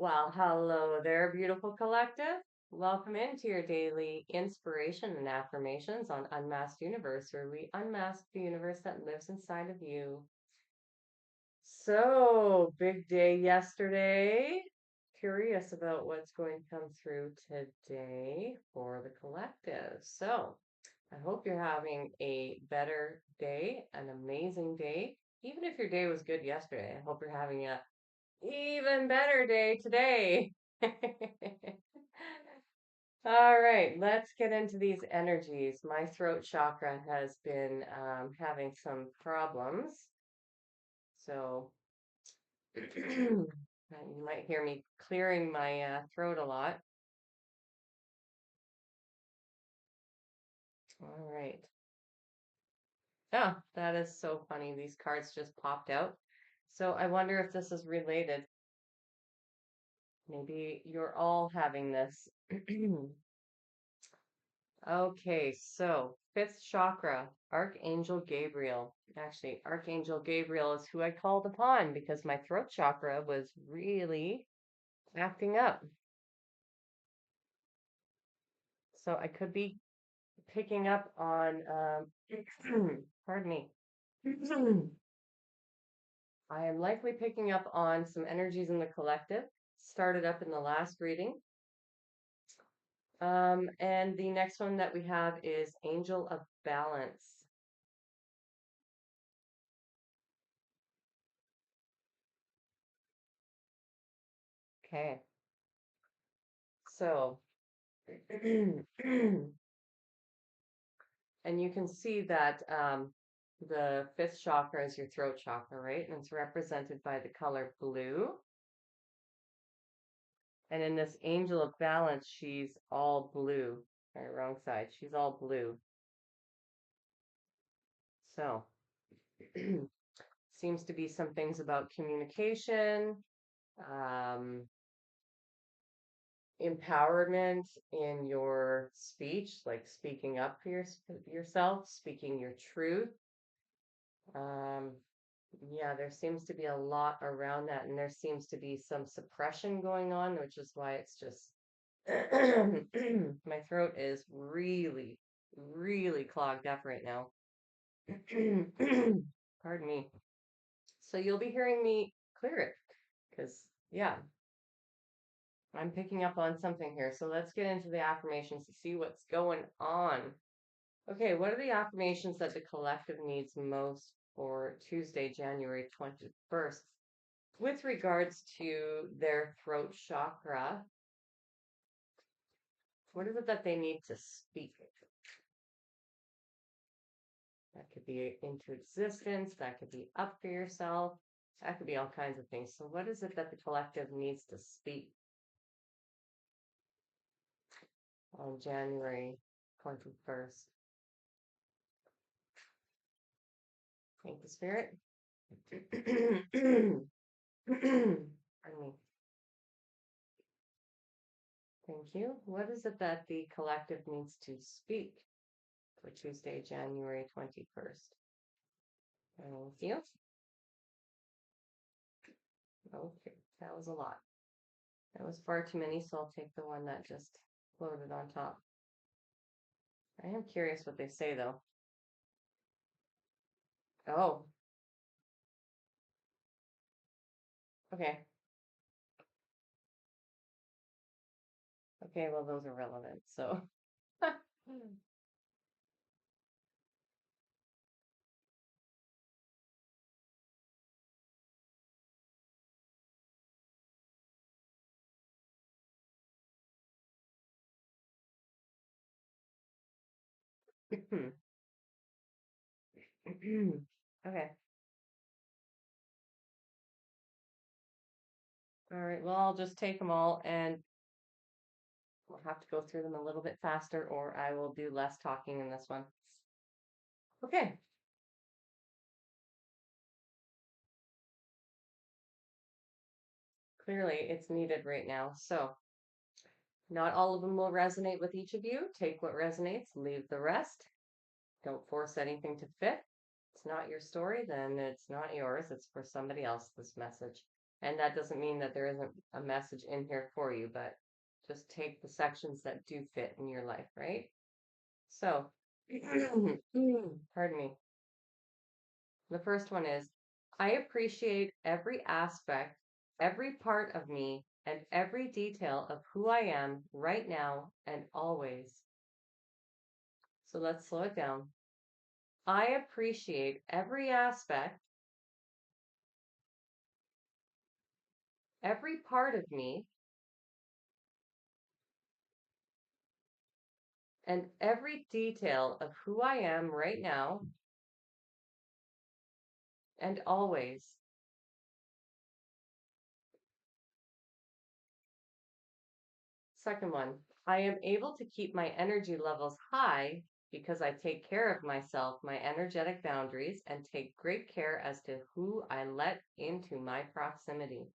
Well, hello there, beautiful collective. Welcome into your daily inspiration and affirmations on Unmasked Universe, where we unmask the universe that lives inside of you. So, big day yesterday. Curious about what's going to come through today for the collective. So, I hope you're having a better day, an amazing day. Even if your day was good yesterday, I hope you're having a even better day today. All right, let's get into these energies. My throat chakra has been having some problems. So you might hear me clearing my throat a lot. All right. Oh, that is so funny. These cards just popped out. So I wonder if this is related. Maybe you're all having this. Okay, so fifth chakra, Archangel Gabriel. Actually, Archangel Gabriel is who I called upon because my throat chakra was really acting up. So I could be picking up on, pardon me. I am likely picking up on some energies in the collective, started up in the last reading. And the next one that we have is Angel of Balance. Okay, so and you can see that the fifth chakra is your throat chakra, right? And it's represented by the color blue. And in this angel of balance, she's all blue. All right, wrong side. She's all blue. So, seems to be some things about communication, um, empowerment in your speech, like speaking up for yourself, speaking your truth. Um, Yeah, there seems to be a lot around that, and there seems to be some suppression going on, which is why it's just my throat is really, really clogged up right now. Pardon me. So you'll be hearing me clear it because, yeah, I'm picking up on something here. So let's get into the affirmations to see what's going on. Okay, what are the affirmations that the collective needs most for Tuesday, January 21st? With regards to their throat chakra, what is it that they need to speak? That could be into existence, that could be up for yourself, that could be all kinds of things. So, what is it that the collective needs to speak on January 21st? Thank you, Spirit. Pardon me. Thank you. What is it that the collective needs to speak for Tuesday, January 21st? Thank you. Okay, that was a lot. That was far too many, so I'll take the one that just floated on top. I am curious what they say, though. Oh, okay. Okay, well, those are relevant, so. Okay. All right, well, I'll just take them all and we'll have to go through them a little bit faster, or I will do less talking in this one. Okay. Clearly, it's needed right now. So, not all of them will resonate with each of you. Take what resonates, leave the rest. Don't force anything to fit. It's not your story, then it's not yours. It's for somebody else, this message. And that doesn't mean that there isn't a message in here for you, but just take the sections that do fit in your life, right? So, pardon me. The first one is I appreciate every aspect, every part of me, and every detail of who I am right now and always. So let's slow it down. I appreciate every aspect, every part of me, and every detail of who I am right now and always. Second one, I am able to keep my energy levels high because I take care of myself, my energetic boundaries, and take great care as to who I let into my proximity.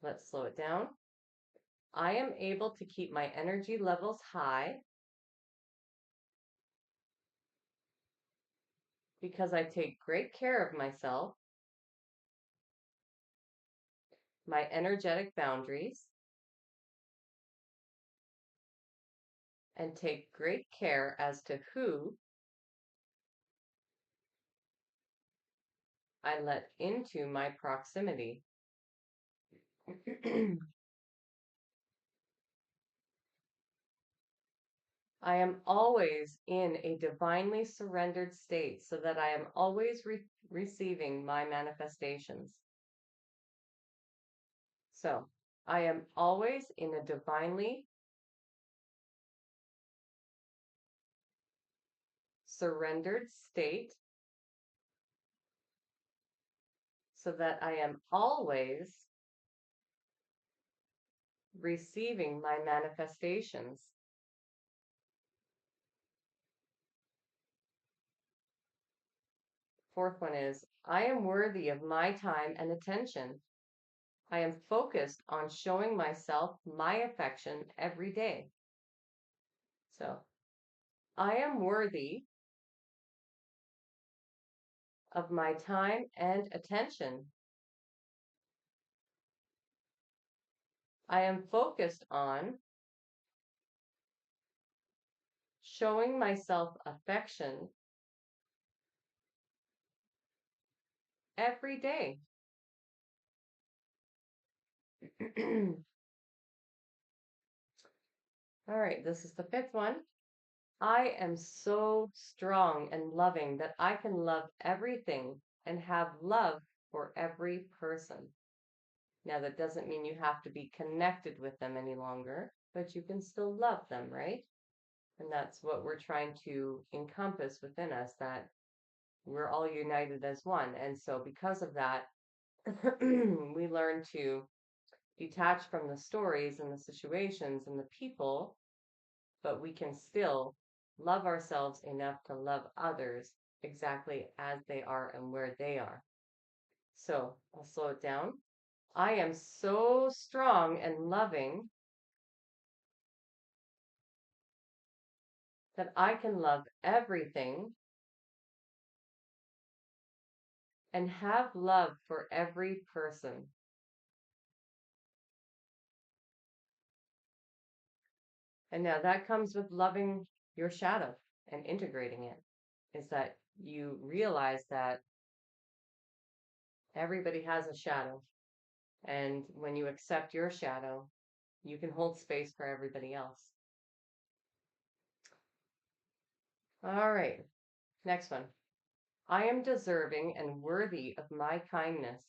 Let's slow it down. I am able to keep my energy levels high because I take great care of myself, my energetic boundaries, and take great care as to who I let into my proximity. I am always in a divinely surrendered state so that I am always receiving my manifestations. So I am always in a divinely surrendered state so that I am always receiving my manifestations. Fourth one is I am worthy of my time and attention. I am focused on showing myself my affection every day. So I am worthy of my time and attention. I am focused on showing myself affection every day. All right, this is the fifth one. I am so strong and loving that I can love everything and have love for every person. Now, that doesn't mean you have to be connected with them any longer, but you can still love them, right? And that's what we're trying to encompass within us, that we're all united as one. And so, because of that, we learn to detach from the stories and the situations and the people, but we can still love ourselves enough to love others exactly as they are and where they are. So I'll slow it down. I am so strong and loving that I can love everything and have love for every person. And now that comes with loving your shadow and integrating it, is that you realize that everybody has a shadow. And when you accept your shadow, you can hold space for everybody else. All right, next one. I am deserving and worthy of my kindness.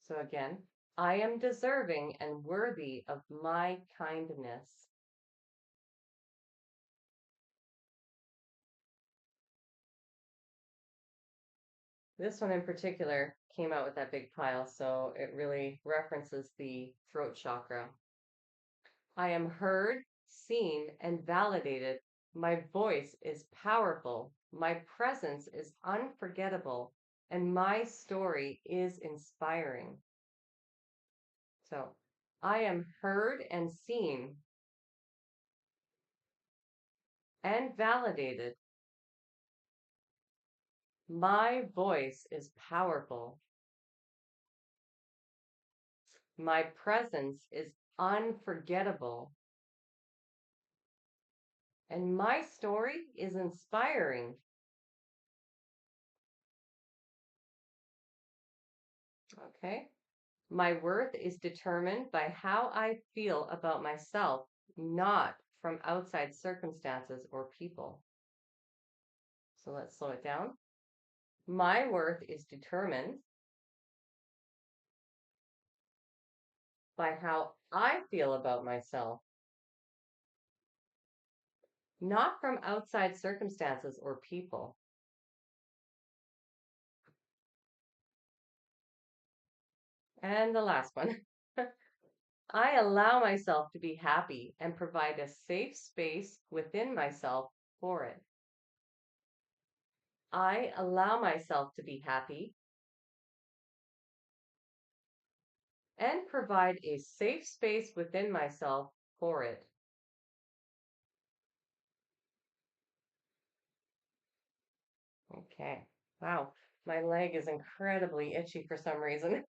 So again, I am deserving and worthy of my kindness. This one in particular came out with that big pile, so it really references the throat chakra. I am heard, seen, and validated. My voice is powerful. My presence is unforgettable. And my story is inspiring. So I am heard and seen and validated. My voice is powerful. My presence is unforgettable. And my story is inspiring. Okay. My worth is determined by how I feel about myself, not from outside circumstances or people. So let's slow it down. My worth is determined by how I feel about myself, not from outside circumstances or people. And the last one. I allow myself to be happy and provide a safe space within myself for it. I allow myself to be happy and provide a safe space within myself for it. Okay. Wow. My leg is incredibly itchy for some reason.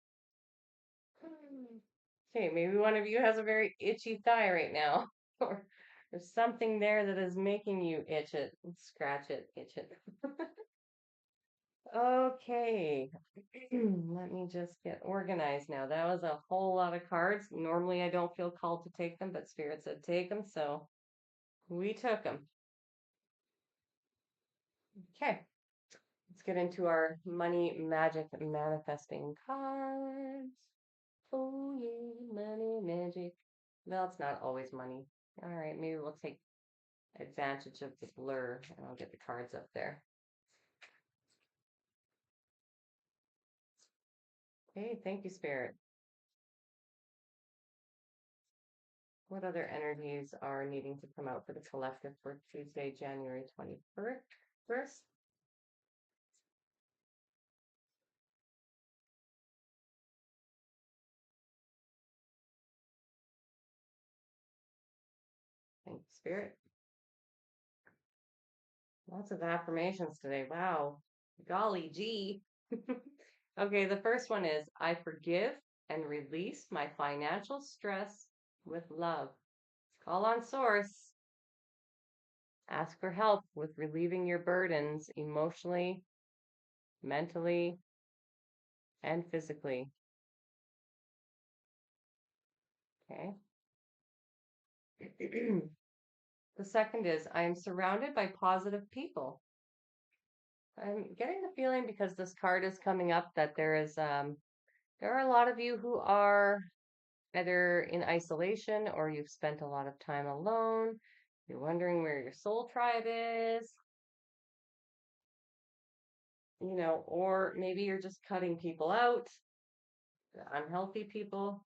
Okay, maybe one of you has a very itchy thigh right now, or there's something there that is making you itch it, scratch it, itch it. Okay, let me just get organized now. That was a whole lot of cards. Normally, I don't feel called to take them, but Spirit said take them, so we took them. Okay, let's get into our money magic manifesting cards. Oh yeah, money magic. Well, it's not always money. All right, maybe we'll take advantage of the blur and I'll get the cards up there. Hey, thank you, Spirit. What other energies are needing to come out for the collective for Tuesday, January 21st? First, thank you, Spirit. Lots of affirmations today. Wow. Golly gee. Okay, the first one is I forgive and release my financial stress with love. Call on Source. Ask for help with relieving your burdens emotionally, mentally, and physically. Okay. The second is I am surrounded by positive people. I'm getting the feeling because this card is coming up that there are a lot of you who are either in isolation or you've spent a lot of time alone. You're wondering where your soul tribe is, or maybe you're just cutting people out, unhealthy people.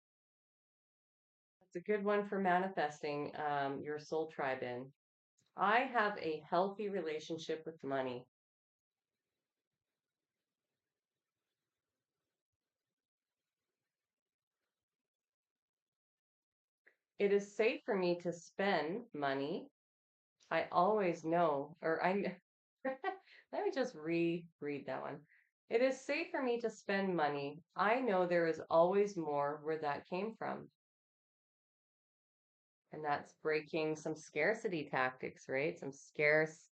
It's a good one for manifesting your soul tribe in. I have a healthy relationship with money. It is safe for me to spend money. I always know, or I let me just reread that one. It is safe for me to spend money. I know there is always more where that came from. And that's breaking some scarcity tactics, right? Some scarce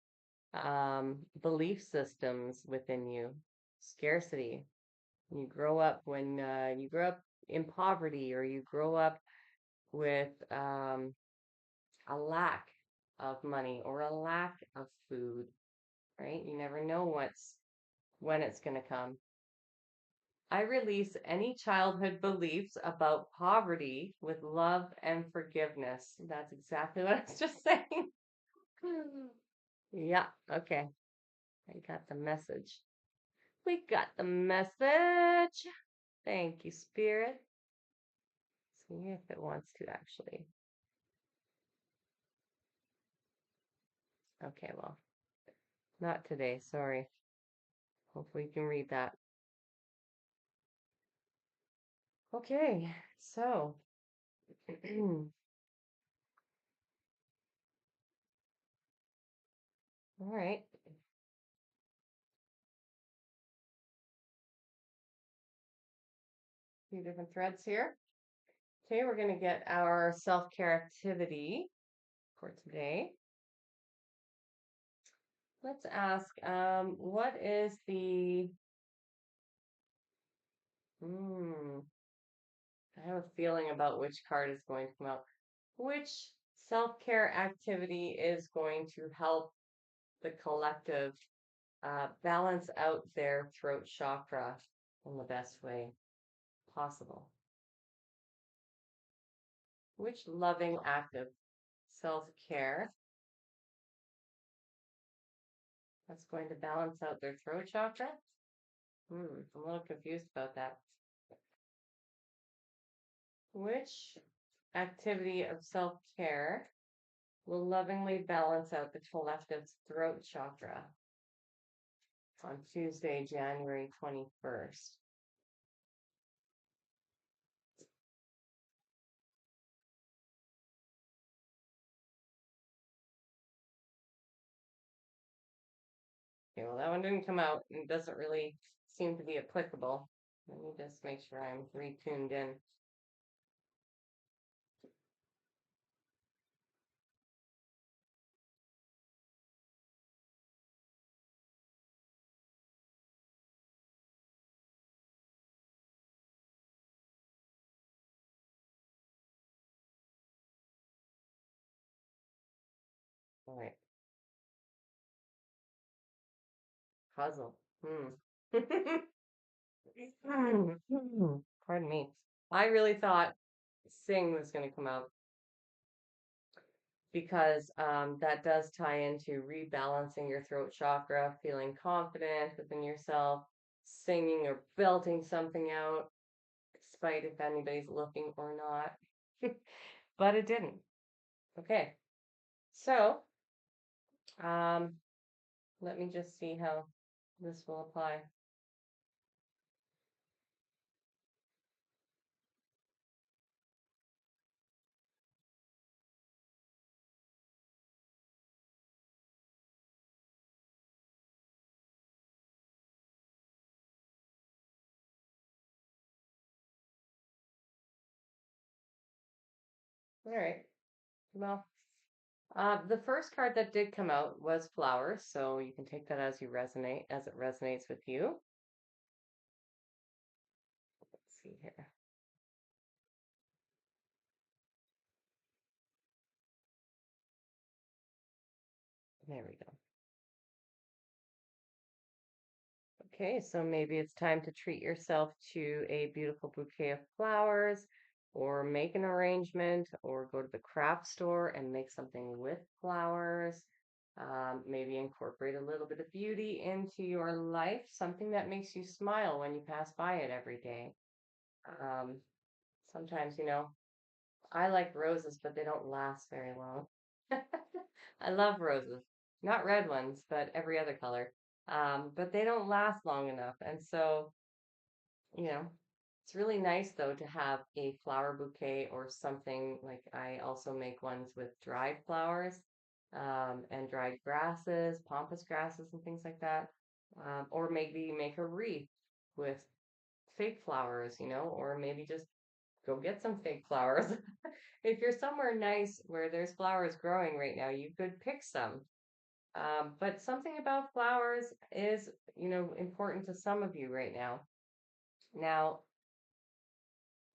belief systems within you. Scarcity. When you grow up in poverty or you grow up with a lack of money or a lack of food, right? You never know when it's going to come. I release any childhood beliefs about poverty with love and forgiveness. That's exactly what I was just saying. Yeah, okay. I got the message. We got the message. Thank you, Spirit. See if it wants to actually. Okay, well, not today. Sorry. Hopefully you can read that. Okay, so all right. few different threads here. Okay, we're going to get our self-care activity for today. Let's ask, what is the, I have a feeling about which card is going to come out. Which self-care activity is going to help the collective balance out their throat chakra in the best way possible? Which loving act of self-care that's going to balance out their throat chakra? I'm a little confused about that. Which activity of self-care will lovingly balance out the collective's throat chakra on Tuesday, January 21st? Okay, well, that one didn't come out and doesn't really seem to be applicable. Let me just make sure I'm retuned in. All right, puzzle. Pardon me. I really thought sing was going to come out because that does tie into rebalancing your throat chakra, feeling confident within yourself, singing or belting something out, despite if anybody's looking or not. But it didn't. Okay, so um, let me just see how this will apply. All right. Well, the first card that did come out was flowers, so you can take that as as it resonates with you. Let's see here. There we go. Okay, so maybe it's time to treat yourself to a beautiful bouquet of flowers, or make an arrangement, or go to the craft store and make something with flowers. Maybe incorporate a little bit of beauty into your life, something that makes you smile when you pass by it every day. Um, Sometimes, I like roses, but they don't last very long. I love roses, not red ones, but every other color. But they don't last long enough. And so, you know, it's really nice though to have a flower bouquet or something. Like I also make ones with dried flowers, and dried grasses, pampas grasses, and things like that. Or maybe make a wreath with fake flowers, or maybe just go get some fake flowers. If you're somewhere nice where there's flowers growing right now, you could pick some. But something about flowers is, important to some of you right now. Now,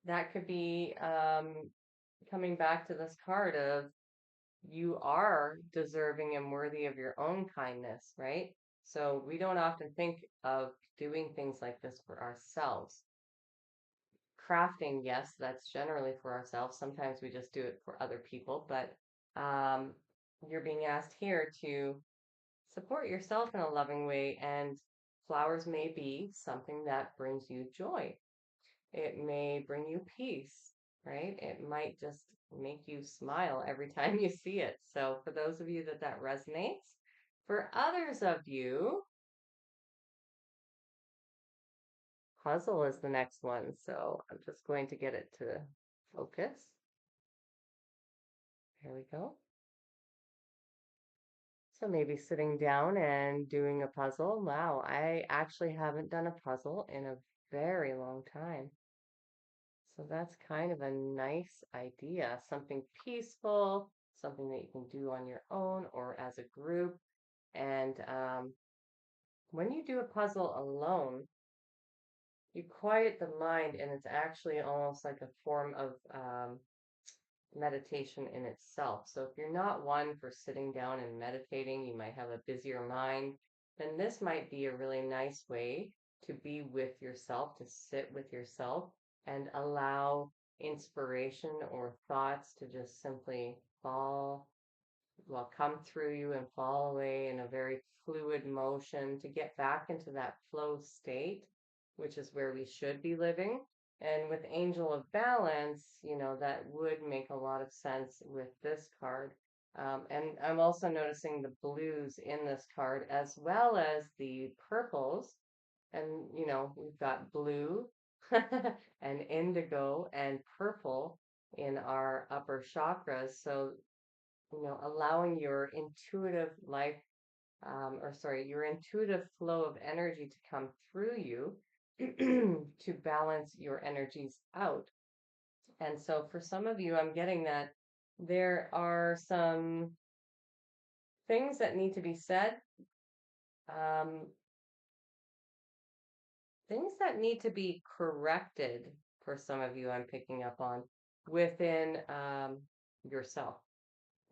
that could be coming back to this card of you are deserving and worthy of your own kindness, right? So we don't often think of doing things like this for ourselves. Crafting, yes, that's generally for ourselves. Sometimes we just do it for other people, but um, you're being asked here to support yourself in a loving way, and flowers may be something that brings you joy. It may bring you peace, right? It might just make you smile every time you see it. So, for those of you that resonates, for others of you, puzzle is the next one. So, I'm just going to get it to focus. Here we go. So maybe sitting down and doing a puzzle. Wow, I actually haven't done a puzzle in a very long time. So that's kind of a nice idea, something peaceful, something that you can do on your own or as a group. And when you do a puzzle alone, you quiet the mind, and it's actually almost like a form of meditation in itself. So if you're not one for sitting down and meditating, you might have a busier mind, then this might be a really nice way to be with yourself, to sit with yourself and allow inspiration or thoughts to just simply come through you and fall away in a very fluid motion to get back into that flow state, which is where we should be living. And with Angel of Balance, that would make a lot of sense with this card. And I'm also noticing the blues in this card as well as the purples. And, we've got blue and indigo and purple in our upper chakras. So allowing your intuitive life, your intuitive flow of energy to come through you to balance your energies out. And so for some of you, I'm getting that there are some things that need to be said, um, things that need to be corrected for some of you, I'm picking up on within yourself.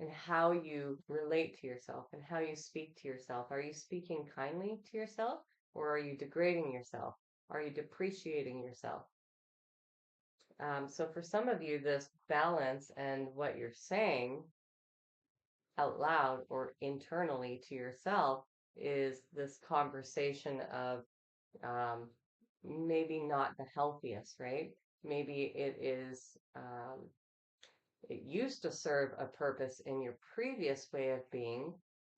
And how you relate to yourself and how you speak to yourself. Are you speaking kindly to yourself, or are you degrading yourself? Are you depreciating yourself? So for some of you, this balance and what you're saying out loud or internally to yourself is this conversation of maybe not the healthiest, right? Maybe it used to serve a purpose in your previous way of being,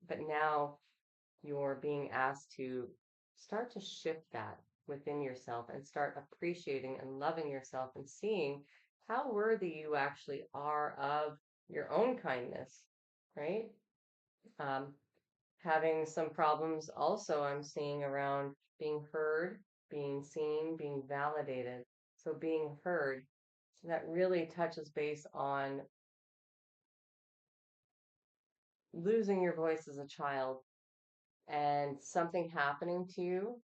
but now you're being asked to start to shift that within yourself and start appreciating and loving yourself and seeing how worthy you actually are of your own kindness, right? Um, Having some problems also, I'm seeing around being heard, being seen, being validated. So being heard, that really touches base on losing your voice as a child and something happening to you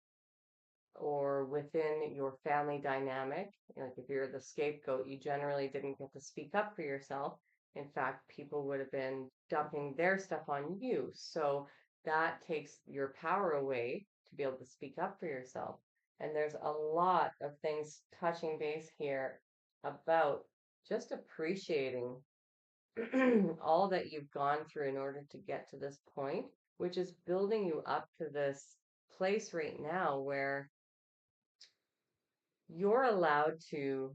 or within your family dynamic. Like if you're the scapegoat, you generally didn't get to speak up for yourself. In fact, people would have been dumping their stuff on you. So that takes your power away to be able to speak up for yourself. And there's a lot of things touching base here about just appreciating all that you've gone through in order to get to this point, which is building you up to this place right now where you're allowed to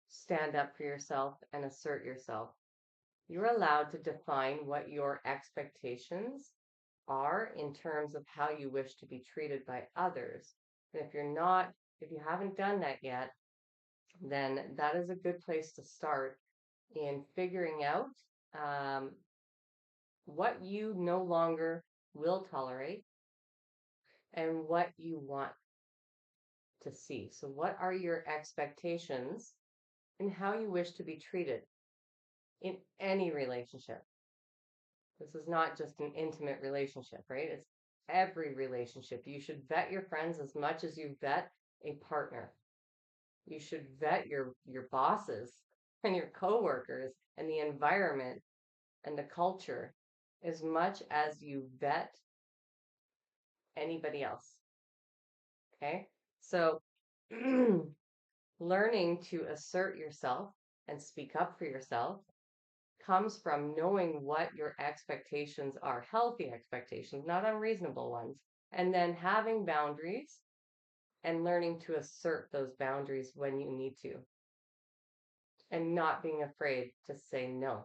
stand up for yourself and assert yourself. You're allowed to define what your expectations are in terms of how you wish to be treated by others. And if you haven't done that yet, then that is a good place to start in figuring out um, what you no longer will tolerate and what you want to see. So, what are your expectations and how you wish to be treated in any relationship? This is not just an intimate relationship, right? It's every relationship. You should vet your friends as much as you vet a partner. You should vet your bosses and your coworkers and the environment and the culture as much as you vet anybody else. Okay? So learning to assert yourself and speak up for yourself comes from knowing what your expectations are, healthy expectations, not unreasonable ones, and then having boundaries and learning to assert those boundaries when you need to, and not being afraid to say no,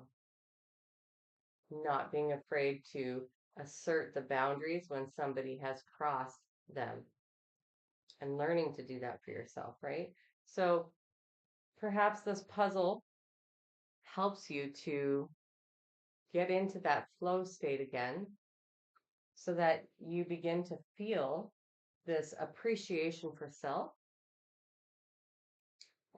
not being afraid to assert the boundaries when somebody has crossed them, and learning to do that for yourself, right? So perhaps this puzzle helps you to get into that flow state again so that you begin to feel this appreciation for self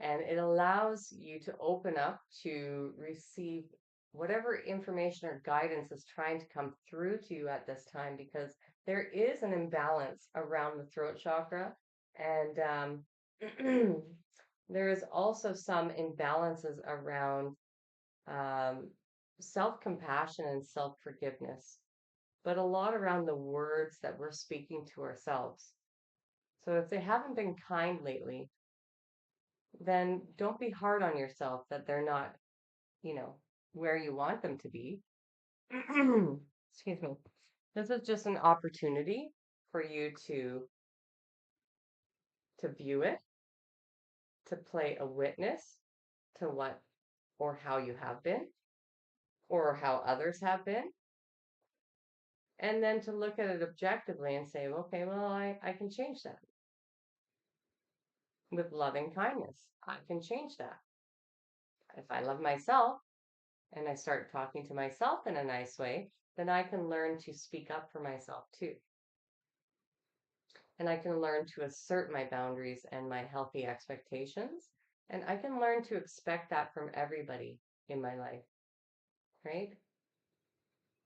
And it allows you to open up to receive whatever information or guidance is trying to come through to you at this time, because there is an imbalance around the throat chakra. And there is also some imbalances around um, self compassion and self forgiveness, but a lot around the words that we're speaking to ourselves. So if they haven't been kind lately, then don't be hard on yourself that they're not, you know, where you want them to be. Excuse me. This is just an opportunity for you to view it, to play a witness to what or how you have been or how others have been, and then to look at it objectively and say, okay, well, I can change that with loving kindness. I can change that. If I love myself and I start talking to myself in a nice way, then I can learn to speak up for myself too. And I can learn to assert my boundaries and my healthy expectations. And I can learn to expect that from everybody in my life, right?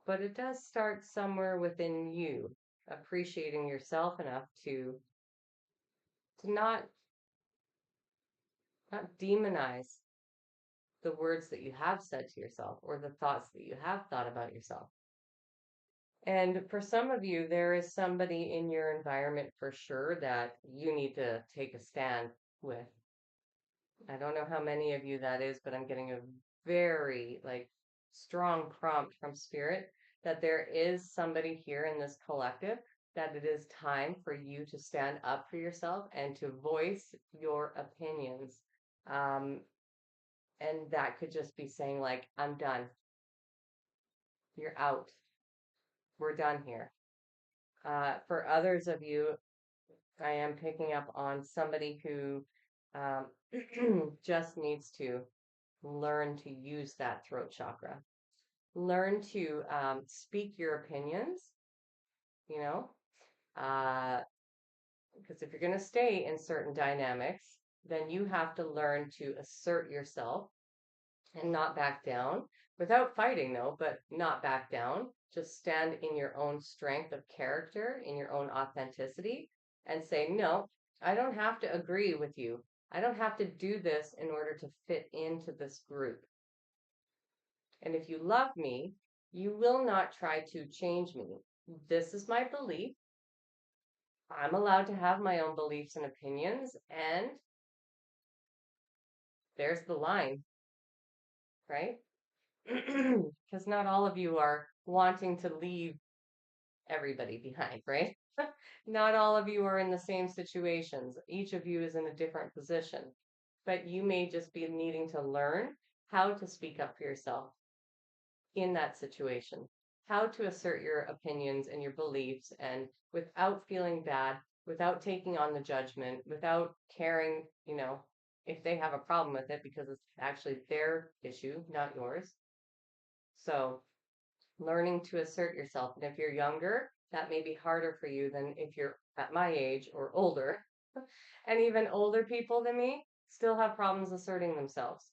But it does start somewhere within you, appreciating yourself enough to not demonize the words that you have said to yourself or the thoughts that you have thought about yourself. And for some of you, there is somebody in your environment for sure that you need to take a stand with. I don't know how many of you that is, but I'm getting a very like strong prompt from spirit that there is somebody here in this collective that it is time for you to stand up for yourself and to voice your opinions. Um, and that could just be saying like, I'm done. You're out. We're done here. For others of you, I am picking up on somebody who um, just needs to learn to use that throat chakra. Learn to speak your opinions, you know, because if you're going to stay in certain dynamics, then you have to learn to assert yourself and not back down without fighting, though, but not back down. Just stand in your own strength of character, in your own authenticity, and say, no, I don't have to agree with you. I don't have to do this in order to fit into this group. And if you love me, you will not try to change me. This is my belief. I'm allowed to have my own beliefs and opinions. And there's the line, right? Because not all of you are wanting to leave everybody behind, right? Not all of you are in the same situations. Each of you is in a different position. But you may just be needing to learn how to speak up for yourself in that situation, how to assert your opinions and your beliefs, and without feeling bad, without taking on the judgment, without caring, if they have a problem with it because it's actually their issue, not yours. So, learning to assert yourself. And if you're younger, that may be harder for you than if you're at my age or older. And even older people than me still have problems asserting themselves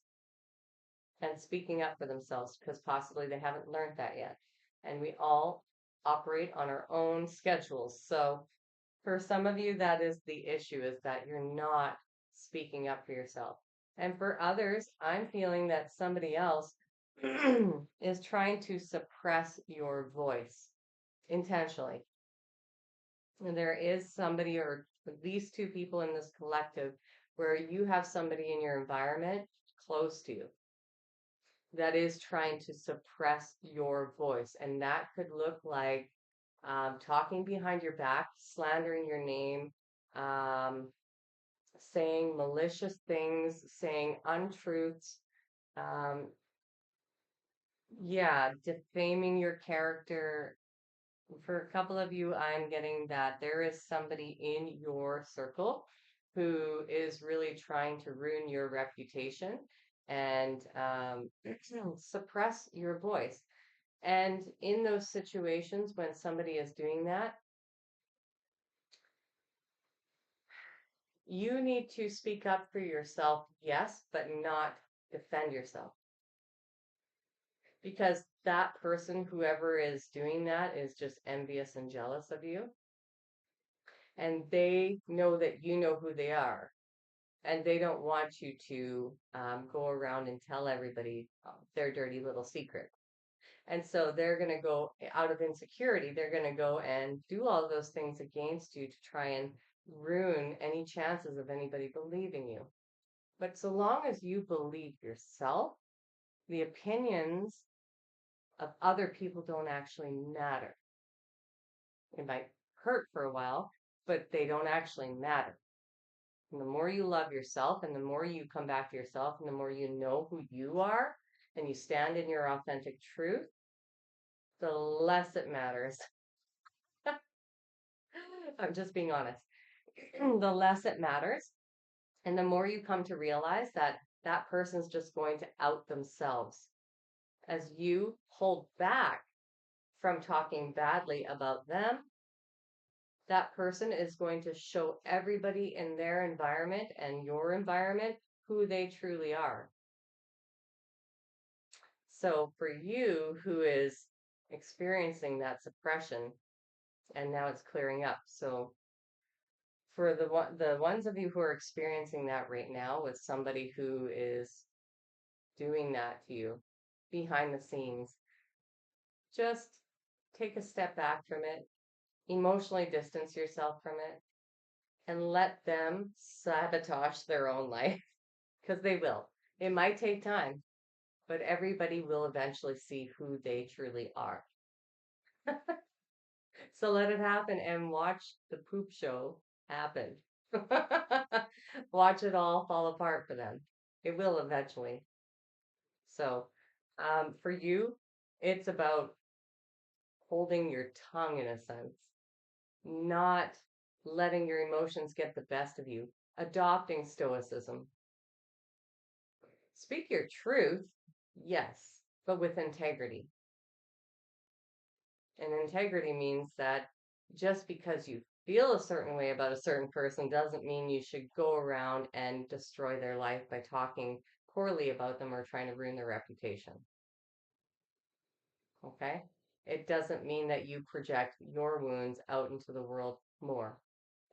and speaking up for themselves because possibly they haven't learned that yet. And we all operate on our own schedules. So for some of you, that is the issue, is that you're not speaking up for yourself. And for others, I'm feeling that somebody else is trying to suppress your voice intentionally. And there is somebody or at least two people in this collective where you have somebody in your environment close to you that is trying to suppress your voice. And that could look like talking behind your back, slandering your name, um, saying malicious things, saying untruths, um, yeah, defaming your character. For a couple of you, I'm getting that there is somebody in your circle who is really trying to ruin your reputation and suppress your voice. And in those situations, when somebody is doing that, You need to speak up for yourself, yes, but not defend yourself. Because that person, whoever is doing that, is just envious and jealous of you. And they know that you know who they are. And they don't want you to go around and tell everybody their dirty little secret. And so they're going to go out of insecurity, they're going to go and do all of those things against you to try and ruin any chances of anybody believing you. But so long as you believe yourself, the opinions of other people don't actually matter. It might hurt for a while, but they don't actually matter. And the more you love yourself and the more you come back to yourself and the more you know who you are and you stand in your authentic truth, the less it matters. I'm just being honest. The less it matters. And the more you come to realize that that person's just going to out themselves as you hold back from talking badly about them, that person is going to show everybody in their environment and your environment who they truly are. So for you who is experiencing that suppression, and now it's clearing up. So for the ones of you who are experiencing that right now with somebody who is doing that to you behind the scenes, just take a step back from it, emotionally distance yourself from it, and let them sabotage their own life because they will. It might take time, but everybody will eventually see who they truly are. So let it happen and watch the poop show happen. Watch it all fall apart for them. It will eventually. So for you, it's about holding your tongue in a sense, not letting your emotions get the best of you, adopting stoicism. Speak your truth, yes, but with integrity. And integrity means that just because you feel a certain way about a certain person doesn't mean you should go around and destroy their life by talking poorly about them or trying to ruin their reputation. Okay? It doesn't mean that you project your wounds out into the world more.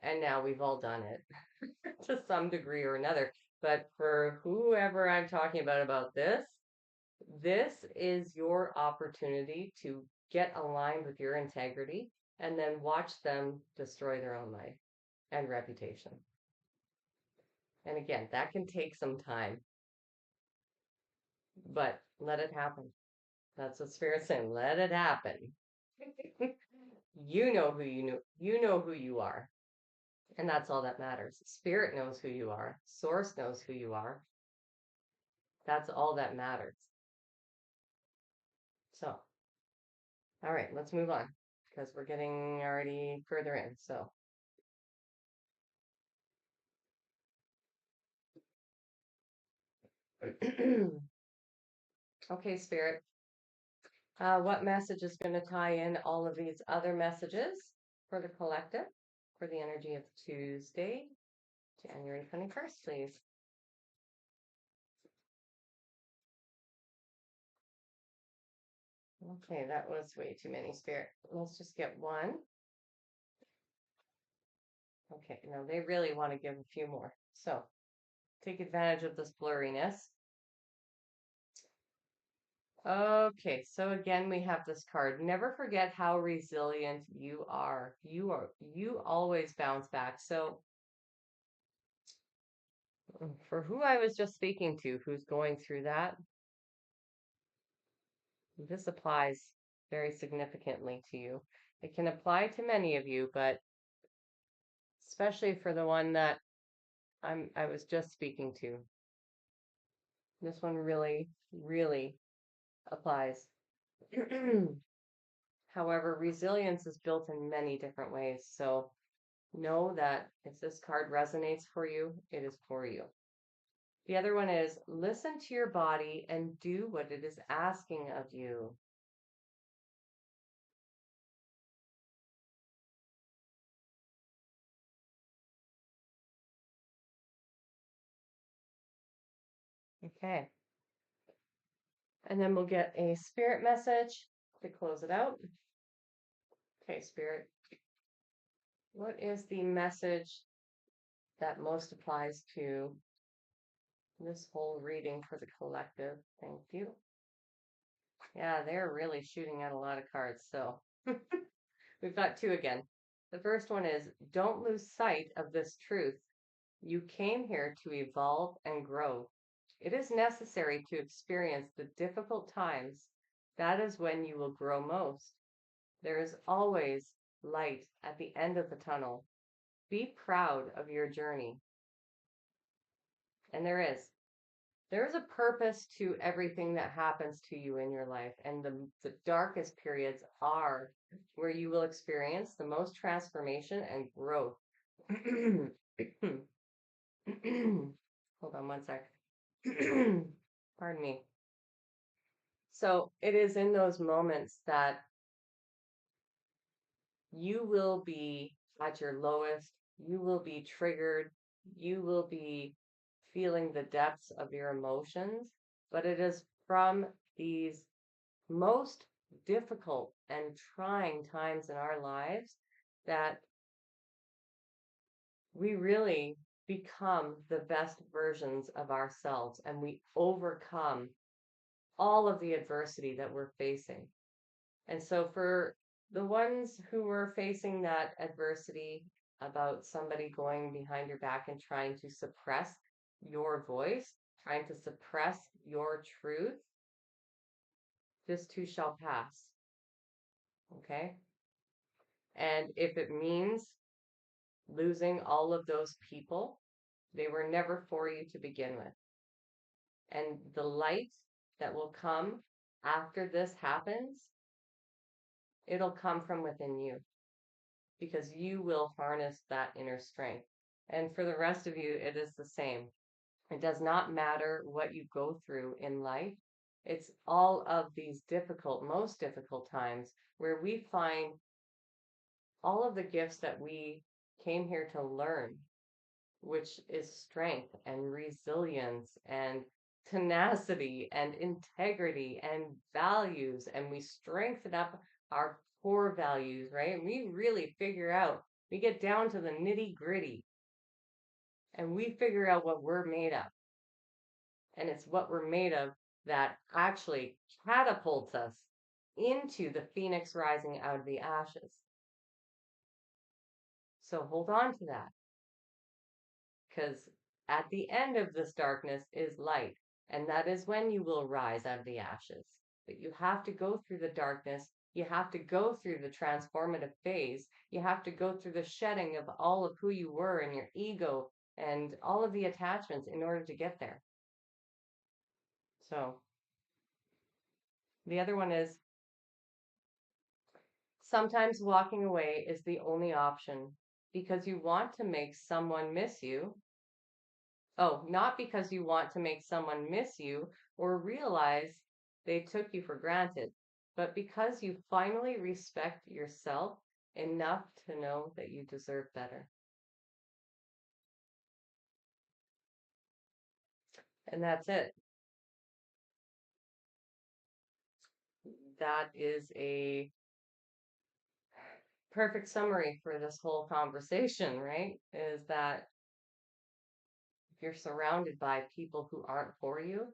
And now we've all done it to some degree or another. But for whoever I'm talking about this is your opportunity to get aligned with your integrity and then watch them destroy their own life and reputation. And again, that can take some time, but let it happen. That's what Spirit's saying. Let it happen. You know who you know who you are. And that's all that matters. Spirit knows who you are. Source knows who you are. That's all that matters. So, all right, let's move on because we're getting already further in. So, okay, Spirit. What message is going to tie in all of these other messages for the collective for the energy of Tuesday, January 21st, please? Okay, that was way too many, Spirit. Let's just get one. Okay, now they really want to give a few more. So take advantage of this blurriness. Okay, so again, we have this card. Never forget how resilient you are. You always bounce back. So for who I was just speaking to, who's going through that, this applies very significantly to you. It can apply to many of you, but especially for the one that I was just speaking to. This one really, really applies. However, resilience is built in many different ways. So know that if this card resonates for you, it is for you. The other one is listen to your body and do what it is asking of you. Okay. And then we'll get a spirit message to close it out. Okay, spirit. What is the message that most applies to this whole reading for the collective? Thank you. Yeah, they're really shooting out a lot of cards. So we've got two again. The first one is don't lose sight of this truth. You came here to evolve and grow. It is necessary to experience the difficult times. That is when you will grow most. There is always light at the end of the tunnel. Be proud of your journey. And there is. There is a purpose to everything that happens to you in your life. And the darkest periods are where you will experience the most transformation and growth. Hold on one sec. Pardon me. So it is in those moments that you will be at your lowest, you will be triggered, you will be feeling the depths of your emotions, but it is from these most difficult and trying times in our lives that we really become the best versions of ourselves and we overcome all of the adversity that we're facing. And so, for the ones who were facing that adversity about somebody going behind your back and trying to suppress your voice, trying to suppress your truth, this too shall pass. Okay? And if it means losing all of those people, they were never for you to begin with. And the light that will come after this happens, it'll come from within you because you will harness that inner strength. And for the rest of you, it is the same. It does not matter what you go through in life. It's all of these difficult, most difficult times where we find all of the gifts that we came here to learn, which is strength and resilience and tenacity and integrity and values. And we strengthen up our core values, right? And we really figure out, we get down to the nitty gritty and we figure out what we're made of. And it's what we're made of that actually catapults us into the phoenix rising out of the ashes. So hold on to that. Because at the end of this darkness is light, and that is when you will rise out of the ashes. But you have to go through the darkness. You have to go through the transformative phase. You have to go through the shedding of all of who you were and your ego and all of the attachments in order to get there. So the other one is sometimes walking away is the only option because you want to make someone miss you. Oh, not because you want to make someone miss you or realize they took you for granted, but because you finally respect yourself enough to know that you deserve better. And that's it. That is a perfect summary for this whole conversation, right? Is that if you're surrounded by people who aren't for you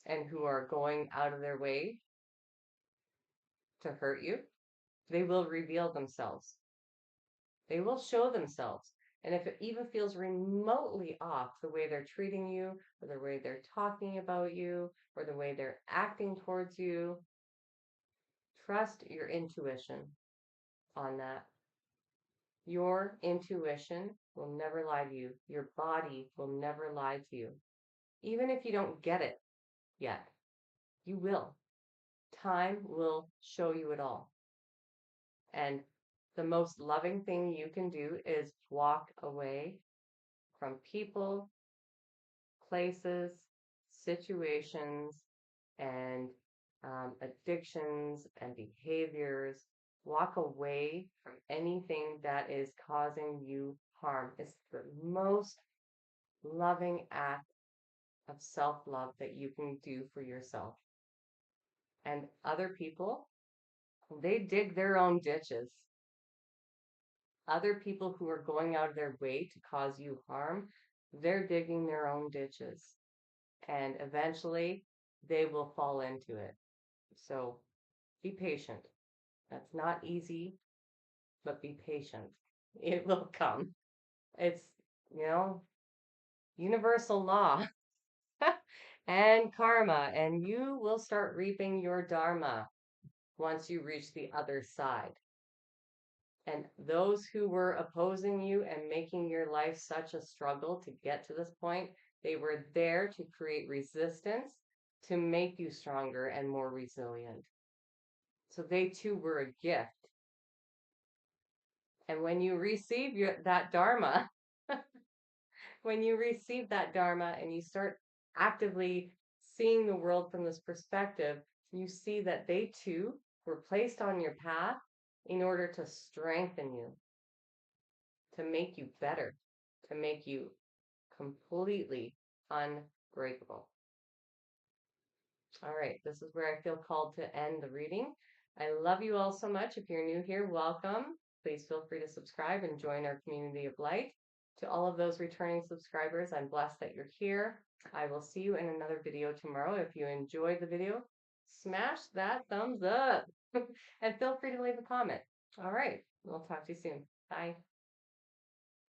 and who are going out of their way to hurt you, they will reveal themselves. They will show themselves. And if it even feels remotely off the way they're treating you, or the way they're talking about you, or the way they're acting towards you, trust your intuition on that. Your intuition will never lie to you. Your body will never lie to you. Even if you don't get it yet, you will. Time will show you it all. And the most loving thing you can do is walk away from people, places, situations, and addictions and behaviors. Walk away from anything that is causing you harm. It's the most loving act of self-love that you can do for yourself. And other people, they dig their own ditches. Other people who are going out of their way to cause you harm, they're digging their own ditches. And eventually they will fall into it. So be patient. That's not easy, but be patient. It will come. It's, you know, universal law and karma, and you will start reaping your dharma once you reach the other side. And those who were opposing you and making your life such a struggle to get to this point, they were there to create resistance to make you stronger and more resilient. So they too were a gift. And when you receive that dharma, when you receive that dharma and you start actively seeing the world from this perspective, you see that they too were placed on your path in order to strengthen you, to make you better, to make you completely unbreakable. All right, this is where I feel called to end the reading. I love you all so much. If you're new here, welcome. Please feel free to subscribe and join our community of light. To all of those returning subscribers, I'm blessed that you're here. I will see you in another video tomorrow. If you enjoyed the video, smash that thumbs up and feel free to leave a comment. All right, we'll talk to you soon. Bye.